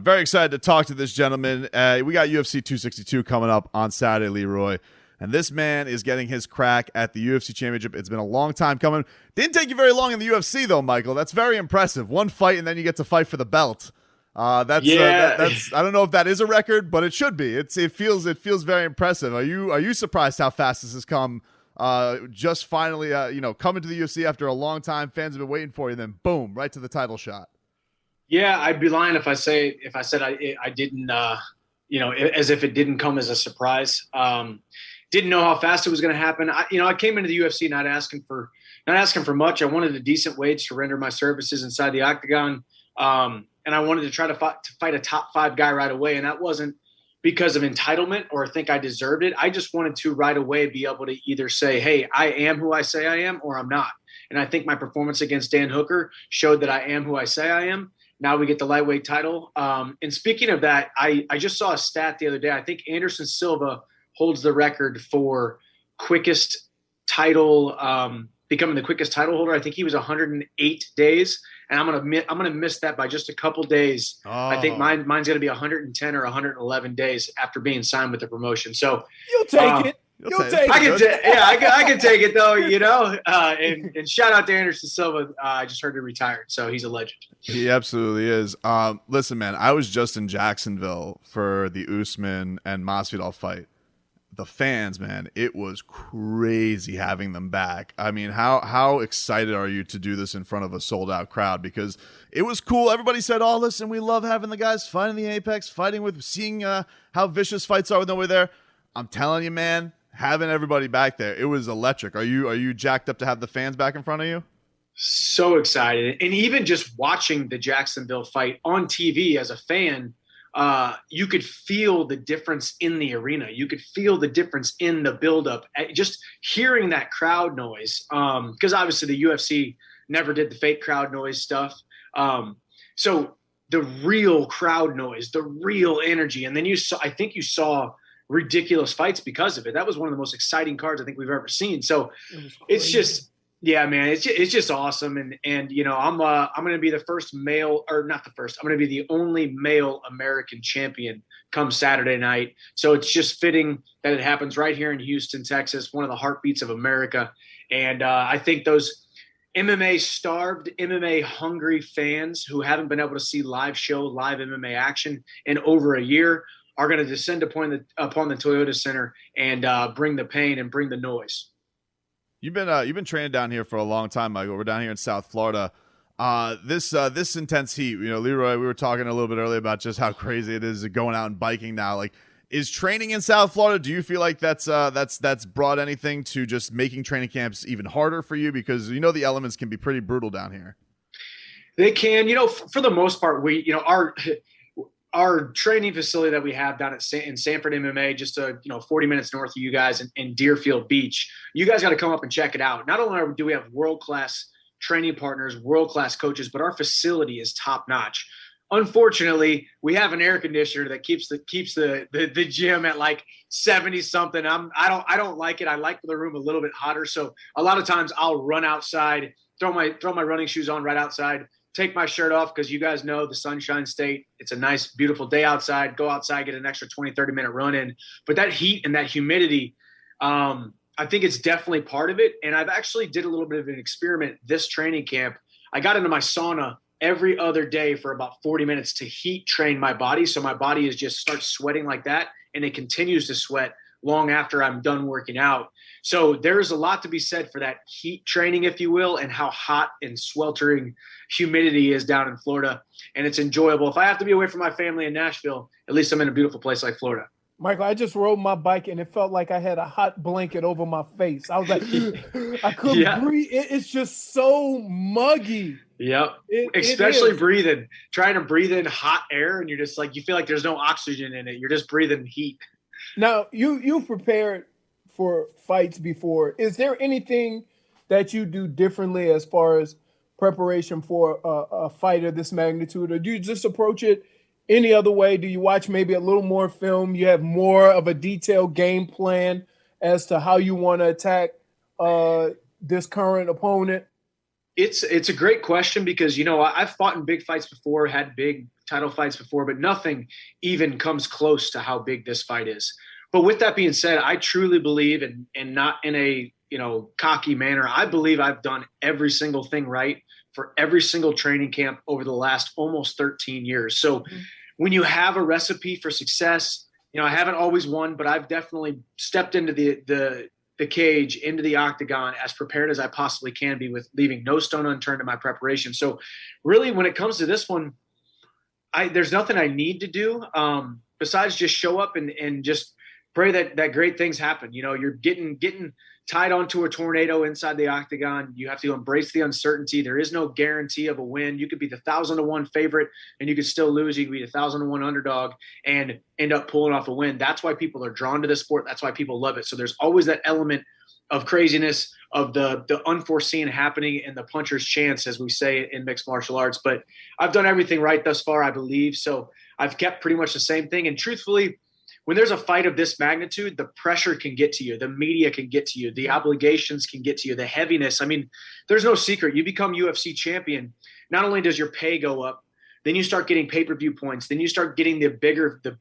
very excited to talk to this gentleman. We got UFC 262 coming up on Saturday, Leroy. And this man is getting his crack at the UFC championship. It's been a long time coming. Didn't take you very long in the UFC, though, Michael. That's very impressive. One fight, and then you get to fight for the belt. That's I don't know if that is a record, but it should be. It feels very impressive. Are you surprised how fast this has come? Just finally, coming to the UFC after a long time. Fans have been waiting for you. Then boom, right to the title shot. Yeah, I'd be lying if I said I didn't. As if it didn't come as a surprise. Didn't know how fast it was going to happen. I came into the UFC not asking for much. I wanted a decent wage to render my services inside the octagon, and I wanted to try to fight a top 5 guy right away. And that wasn't because of entitlement or think I deserved it. I just wanted to right away be able to either say, hey, I am who I say I am, or I'm not. And I think my performance against Dan Hooker showed that I am who I say I am. Now we get the lightweight title. And speaking of that, I just saw a stat the other day. I think Anderson Silva holds the record for quickest title, becoming the quickest title holder. I think he was 108 days, and I'm gonna miss that by just a couple days. Oh. I think mine's gonna be 110 or 111 days after being signed with the promotion. So you'll take it. You'll take it. I can take it though, and shout out to Anderson Silva. I just heard he retired, so he's a legend. He absolutely is. Listen, man, I was just in Jacksonville for the Usman and Masvidal fight. The fans, man, it was crazy having them back. I mean, how excited are you to do this in front of a sold-out crowd? Because it was cool. Everybody said, oh, listen, we love having the guys fighting the Apex, seeing how vicious fights are when they're there. I'm telling you, man, having everybody back there, it was electric. Are you jacked up to have the fans back in front of you? So excited. And even just watching the Jacksonville fight on TV as a fan, you could feel the difference in the arena. You could feel the difference in the buildup. Just hearing that crowd noise, because obviously the UFC never did the fake crowd noise stuff. So the real crowd noise, the real energy, and then I think you saw ridiculous fights because of it. That was one of the most exciting cards I think we've ever seen. So it's just. Yeah, man, it's just awesome, and I'm going to be the first male, or not the first. I'm going to be the only male American champion come Saturday night. So it's just fitting that it happens right here in Houston, Texas, one of the heartbeats of America. And I think those MMA-starved, MMA-hungry fans who haven't been able to see live MMA action in over a year are going to descend upon the Toyota Center and bring the pain and bring the noise. You've been training down here for a long time, Michael. We're down here in South Florida. This intense heat, Leroy, we were talking a little bit earlier about just how crazy it is going out and biking now. Like, is training in South Florida, do you feel like that's brought anything to just making training camps even harder for you? Because the elements can be pretty brutal down here. They can, for the most part, our training facility that we have down in Sanford MMA, just 40 minutes north of you guys in Deerfield Beach, you guys got to come up and check it out. Not only do we have world-class training partners, world-class coaches, but our facility is top-notch. Unfortunately, we have an air conditioner that keeps the gym at like 70 something. I don't like it. I like the room a little bit hotter. So a lot of times I'll run outside, throw my running shoes on right outside, take my shirt off because you guys know the Sunshine State. It's a nice, beautiful day outside. Go outside, get an extra 20, 30-minute run in. But that heat and that humidity, I think it's definitely part of it. And I've actually did a little bit of an experiment this training camp. I got into my sauna every other day for about 40 minutes to heat train my body. So my body starts sweating like that, and it continues to sweat long after I'm done working out. So there's a lot to be said for that heat training, if you will, and how hot and sweltering humidity is down in Florida. And it's enjoyable. If I have to be away from my family in Nashville, at least I'm in a beautiful place like Florida. Michael, I just rode my bike and it felt like I had a hot blanket over my face. I was like, I couldn't breathe. It's just so muggy. Yep. Especially trying to breathe in hot air, and you're just like, you feel like there's no oxygen in it. You're just breathing heat. Now, you've prepared for fights before. Is there anything that you do differently as far as preparation for a fight of this magnitude, or do you just approach it any other way? Do you watch maybe a little more film? You have more of a detailed game plan as to how you want to attack this current opponent? It's a great question because, I've fought in big fights before, had big title fights before, but nothing even comes close to how big this fight is. But with that being said, I truly believe, and not in a cocky manner, I believe I've done every single thing right for every single training camp over the last almost 13 years. So when you have a recipe for success, I haven't always won, but I've definitely stepped into the cage, into the octagon as prepared as I possibly can be, with leaving no stone unturned in my preparation. So really, when it comes to this one, there's nothing I need to do besides just show up and just pray that great things happen. You're getting tied onto a tornado inside the octagon. You have to embrace the uncertainty. There is no guarantee of a win. You could be the 1,000-to-1 favorite and you could still lose. You could be the 1,000-to-1 underdog and end up pulling off a win. That's why people are drawn to this sport. That's why people love it. So there's always that element of craziness, of the unforeseen happening, and the puncher's chance, as we say in mixed martial arts. But I've done everything right thus far, I believe. So I've kept pretty much the same thing. And truthfully, when there's a fight of this magnitude, the pressure can get to you. The media can get to you. The obligations can get to you. The heaviness. I mean, there's no secret. You become UFC champion. Not only does your pay go up, then you start getting pay-per-view points. Then you start getting the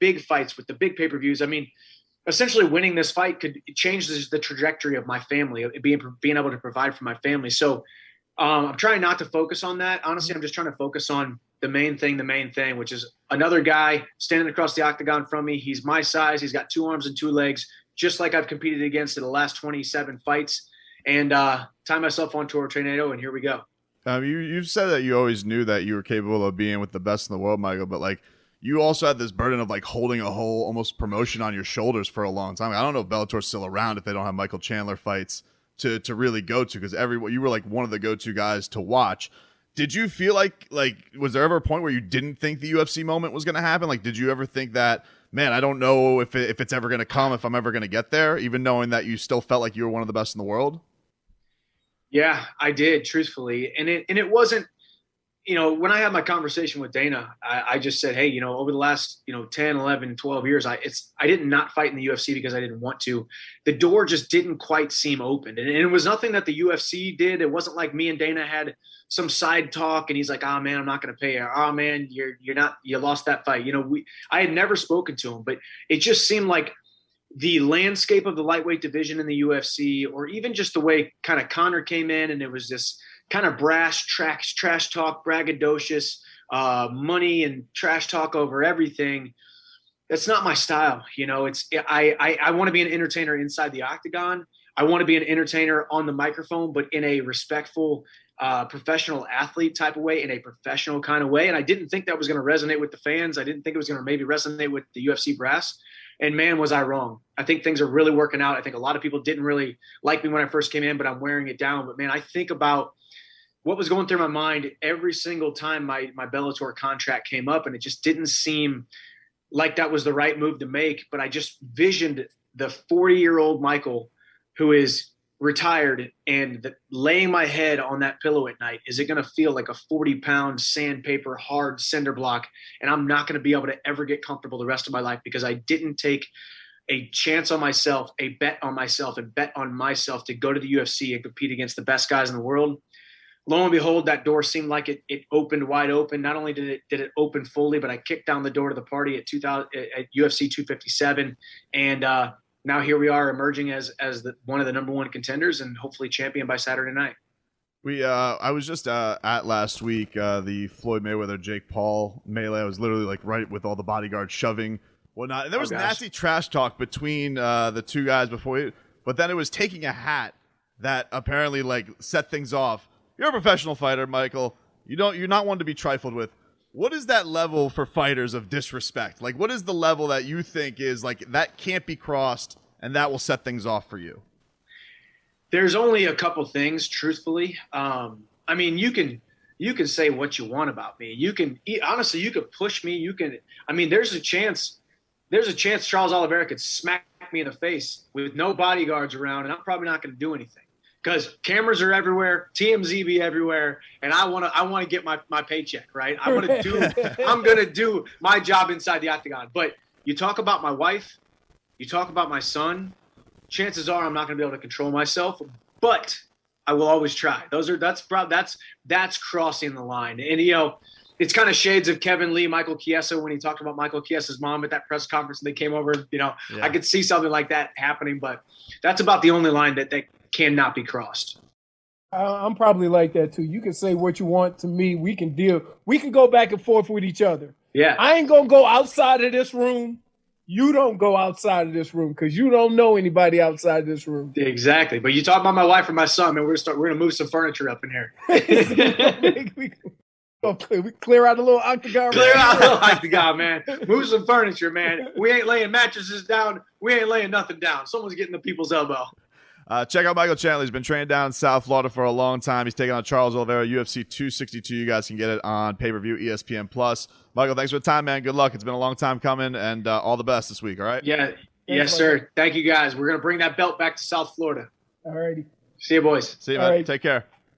big fights with the big pay-per-views. I mean, essentially winning this fight could change the trajectory of my family, being able to provide for my family. So I'm trying not to focus on that. Honestly, I'm just trying to focus on the main thing, which is another guy standing across the octagon from me. He's my size. He's got 2 arms and 2 legs, just like I've competed against in the last 27 fights, and tie myself onto a tornado, and here we go. You've said that you always knew that you were capable of being with the best in the world, Michael, but like, you also had this burden of like holding a whole almost promotion on your shoulders for a long time. I don't know if Bellator's still around if they don't have Michael Chandler fights to really go to, because you were like one of the go-to guys to watch. Did you feel like was there ever a point where you didn't think the UFC moment was going to happen? Like, did you ever think that, man, I don't know if it's ever going to come, if I'm ever going to get there, even knowing that you still felt like you were one of the best in the world? Yeah, I did, truthfully. And it wasn't, when I had my conversation with Dana, I just said, hey, over the last, 10, 11, 12 years, I did not fight in the UFC because I didn't want to. The door just didn't quite seem open. And it was nothing that the UFC did. It wasn't like me and Dana had some side talk and he's like, oh man, I'm not going to pay you. Oh man, you lost that fight. I had never spoken to him, but it just seemed like the landscape of the lightweight division in the UFC, or even just the way kind of Conor came in and it was this kind of brash trash talk, braggadocious, money and trash talk over everything. That's not my style. I want to be an entertainer inside the octagon. I want to be an entertainer on the microphone, but in a respectful, professional athlete type of way, in a professional kind of way. And I didn't think that was going to resonate with the fans. I didn't think it was going to maybe resonate with the UFC brass. And man, was I wrong. I think things are really working out. I think a lot of people didn't really like me when I first came in, but I'm wearing it down. But man, I think about what was going through my mind every single time my Bellator contract came up, and it just didn't seem like that was the right move to make. But I just visioned the 40-year-old Michael who is retired and laying my head on that pillow at night. Is it going to feel like a 40-pound sandpaper, hard cinder block? And I'm not going to be able to ever get comfortable the rest of my life because I didn't take a chance on myself, a bet on myself, and bet on myself to go to the UFC and compete against the best guys in the world. Lo and behold, that door seemed like it opened wide open. Not only did it open fully, but I kicked down the door to the party at UFC 257, and now here we are emerging as one of the number one contenders and hopefully champion by Saturday night. I was just at last week the Floyd Mayweather Jake Paul melee. I was literally like right with all the bodyguards shoving whatnot, and there was nasty trash talk between the two guys but then it was taking a hat that apparently like set things off. You're a professional fighter, Michael. You're not one to be trifled with. What is that level for fighters of disrespect? Like, what is the level that you think is like that can't be crossed and that will set things off for you? There's only a couple things, truthfully. I mean, you can say what you want about me. You can push me. There's a chance Charles Oliveira could smack me in the face with no bodyguards around, and I'm probably not going to do anything. Because cameras are everywhere, TMZ be everywhere, and I want to get my paycheck, right? I'm gonna do my job inside the octagon. But you talk about my wife, you talk about my son. Chances are I'm not gonna be able to control myself, but I will always try. That's crossing the line. And it's kind of shades of Kevin Lee, Michael Chiesa, when he talked about Michael Chiesa's mom at that press conference and they came over. I could see something like that happening, but that's about the only line that cannot be crossed. I'm probably like that too. You can say what you want to me. We can deal. We can go back and forth with each other. Yeah. I ain't going to go outside of this room. You don't go outside of this room because you don't know anybody outside of this room. Exactly. But you talk about my wife or my son, man, we're going to move some furniture up in here. We clear out a little octagon. Clear out a little octagon, man. Move some furniture, man. We ain't laying mattresses down. We ain't laying nothing down. Someone's getting the people's elbow. Check out Michael Chandler. He's been training down in South Florida for a long time. He's taking on Charles Oliveira, UFC 262. You guys can get it on pay-per-view, ESPN+. Michael, thanks for the time, man. Good luck. It's been a long time coming, and all the best this week, all right? Yeah. Yes, sir. Thank you, guys. We're going to bring that belt back to South Florida. All righty. See you, boys. See you, man. Right. Take care.